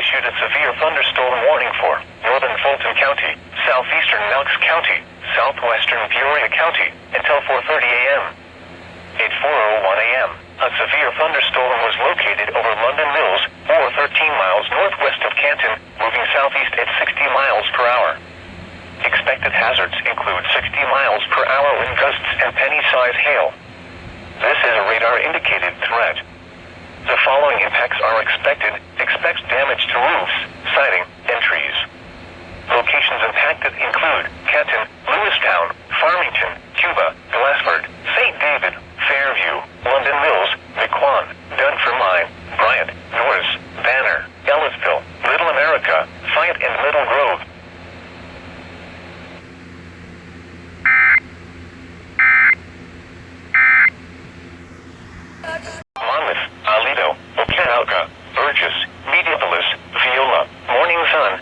issued a severe thunderstorm warning for northern Fulton County, southeastern Knox County, southwestern Peoria County, until 4:30 a.m. At 4:01 a.m., a severe thunderstorm was located over London Mills, or 13 miles northwest of Canton, moving southeast at 60 miles per hour. Expected hazards include 60 miles per hour wind gusts and penny-size hail. This is a radar-indicated threat. The following impacts are expected. Expect damage to roofs, siding, and trees. Locations impacted include Canton, Lewistown, Farmington, Cuba, Glassford, St. David, Fairview, London Mills, McQuan, Dunfermline, Bryant, Norris, Banner, Ellisville, Little America, Fayette, and Middle Grove. Monmouth, Aledo, Okanauka, Burgess, Mediapolis, Viola, Morning Sun,